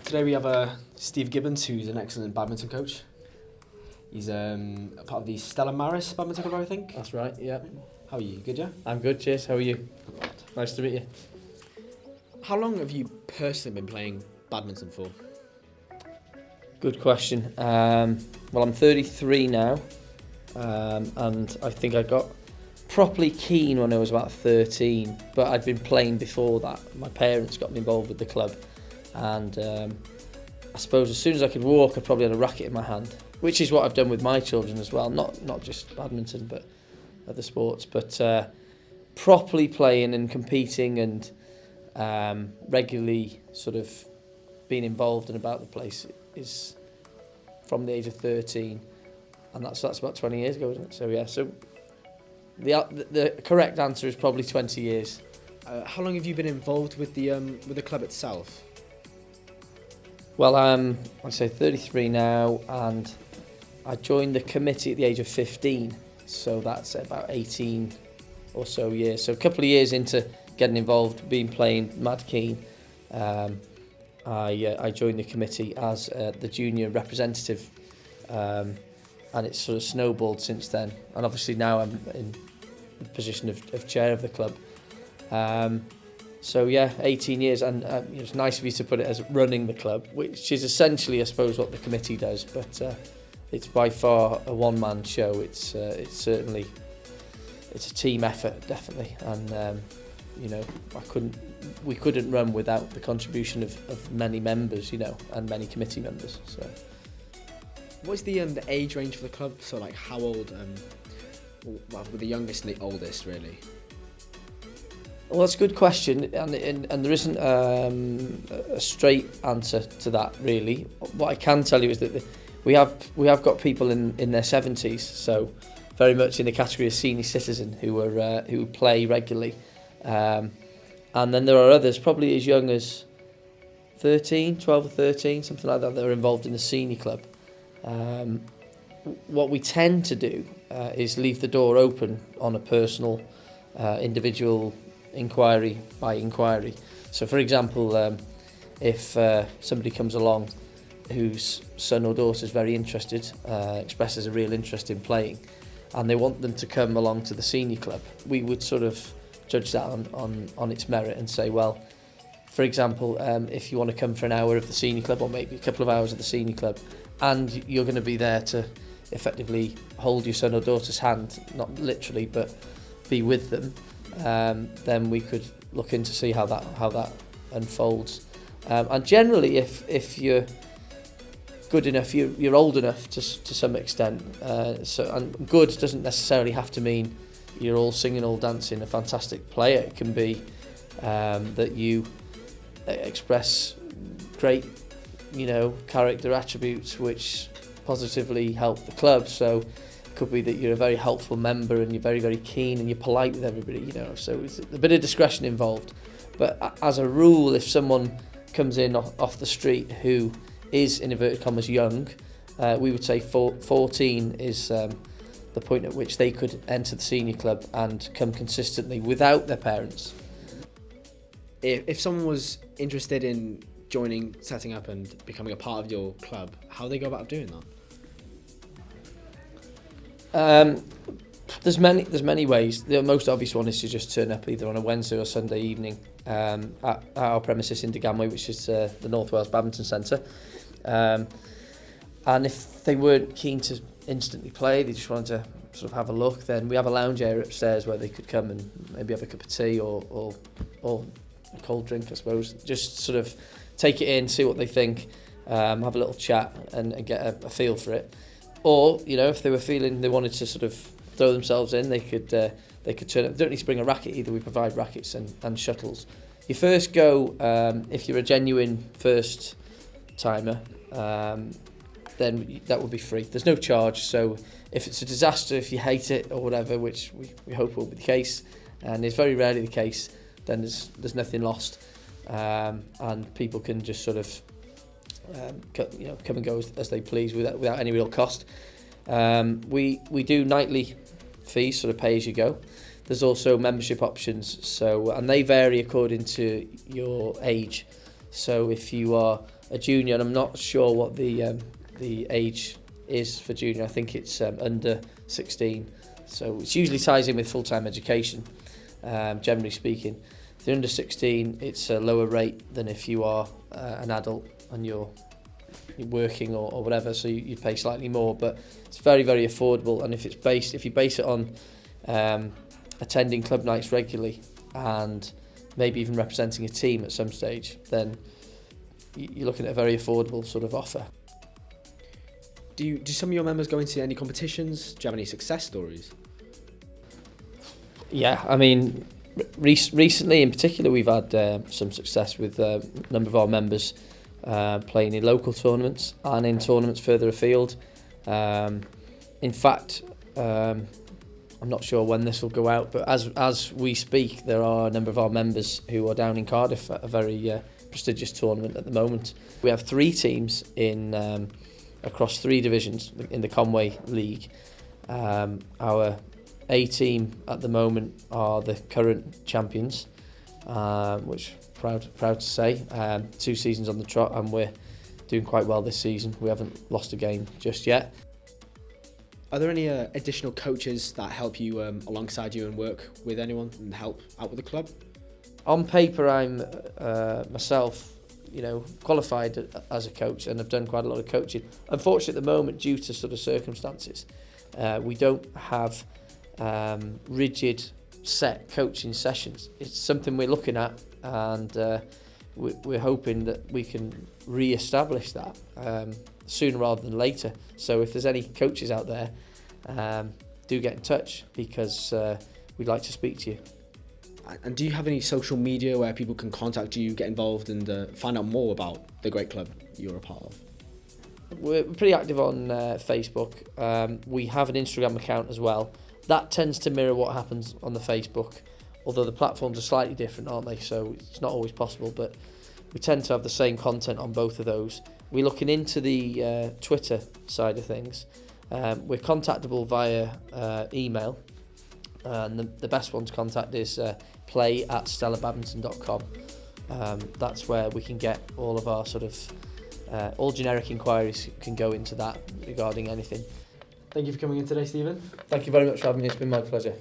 Today we have Steve Gibbons, who's an excellent badminton coach. He's a part of the Stella Maris Badminton Club, I think. That's right, yeah. How are you? Good, yeah? I'm good, cheers. How are you? Nice to meet you. How long have you personally been playing badminton for? Good question. Well, I'm 33 now, and I think I got properly keen when I was about 13, but I'd been playing before that. My parents got me involved with the club, and I suppose as soon as I could walk, I probably had a racket in my hand, which is what I've done with my children as well, not just badminton, but other sports. But properly playing and competing and regularly sort of being involved and about the place is from the age of 13, and that's about 20 years ago, isn't it? So yeah, so the correct answer is probably 20 years. How long have you been involved with the club itself? Well, I'd say 33 now, and I joined the committee at the age of 15, so that's about 18 or so years. So a couple of years into getting involved, playing mad keen, I joined the committee as the junior representative, and it's sort of snowballed since then. And obviously now I'm in the position of chair of the club. So yeah, 18 years, and it's nice of you to put it as running the club, which is essentially, I suppose, what the committee does. But it's by far a one-man show. It's certainly a team effort, definitely, and we couldn't run without the contribution of many members, and many committee members. So, What's the age range for the club? So like how old? With the youngest and the oldest, really. well, that's a good question, and there isn't a straight answer to that, really. What I can tell you is that we have got people in their 70s, so very much in the category of senior citizen who play regularly, and then there are others probably as young as 12 or 13, something like that are involved in the senior club. What we tend to do is leave the door open on a personal, individual inquiry by inquiry. So, for example, if somebody comes along whose son or daughter is very interested, expresses a real interest in playing, and they want them to come along to the senior club, we would sort of judge that on its merit and say, well, for example, if you want to come for an hour of the senior club, or maybe a couple of hours of the senior club, and you're going to be there to effectively hold your son or daughter's hand, not literally, but be with them, then we could look in to see how that unfolds. And generally, if you're good enough, you're old enough to some extent. And good doesn't necessarily have to mean you're all singing, all dancing, a fantastic player. It can be that you express great, character attributes which positively help the club. So it could be that you're a very helpful member and you're very, very keen and you're polite with everybody, so it's a bit of discretion involved. But as a rule, if someone comes in off the street who is, in inverted commas, young, we would say 14 is the point at which they could enter the senior club and come consistently without their parents. If someone was interested in joining, setting up and becoming a part of your club, how do they go about doing that? There's many ways. The most obvious one is to just turn up either on a Wednesday or Sunday evening at our premises in Deganwy, which is the North Wales Badminton Centre. And if they weren't keen to instantly play, they just wanted to sort of have a look, then we have a lounge area upstairs where they could come and maybe have a cup of tea or a cold drink, I suppose. Just sort of take it in, see what they think, have a little chat and get a feel for it. Or, if they were feeling they wanted to sort of throw themselves in, they could turn up. Don't need to bring a racket either. We provide rackets and shuttles. You first go, if you're a genuine first timer, then that would be free. There's no charge. So if it's a disaster, if you hate it or whatever, which we hope will be the case, and it's very rarely the case, then there's nothing lost, and people can just sort of come and go as they please without any real cost. We do nightly fees, sort of pay as you go. There's also membership options, and they vary according to your age. So if you are a junior, and I'm not sure what the age is for junior, I think it's under 16. So it usually ties in with full-time education, generally speaking. If you're under 16, it's a lower rate than if you are an adult and you're working or whatever, so you pay slightly more, but it's very, very affordable. And if you base it on attending club nights regularly and maybe even representing a team at some stage, then you're looking at a very affordable sort of offer. Do some of your members go into any competitions? Do you have any success stories? Yeah, I mean, recently in particular, we've had some success with a number of our members playing in local tournaments and in tournaments further afield. In fact, I'm not sure when this will go out, but as we speak, there are a number of our members who are down in Cardiff at a very prestigious tournament at the moment. We have 3 teams in across 3 divisions in the Conway League. Our A team at the moment are the current champions, which proud to say. 2 seasons on the trot, and we're doing quite well this season. We haven't lost a game just yet. Are there any additional coaches that help you alongside you and work with anyone and help out with the club? On paper, I'm myself, qualified as a coach, and I've done quite a lot of coaching. Unfortunately, at the moment, due to sort of circumstances, we don't have rigid set coaching sessions. It's something we're looking at, and we're hoping that we can re-establish that sooner rather than later. So if there's any coaches out there, do get in touch, because we'd like to speak to you. And do you have any social media where people can contact you, get involved, and find out more about the great club you're a part of? We're pretty active on Facebook. We have an Instagram account as well. That tends to mirror what happens on the Facebook, although the platforms are slightly different, aren't they? So it's not always possible, but we tend to have the same content on both of those. We're looking into the Twitter side of things. We're contactable via email, and the best one to contact is play@stellabadminton.com. That's where we can get all of our sort of all generic inquiries can go into that regarding anything. Thank you for coming in today, Stephen. Thank you very much for having me. It's been my pleasure.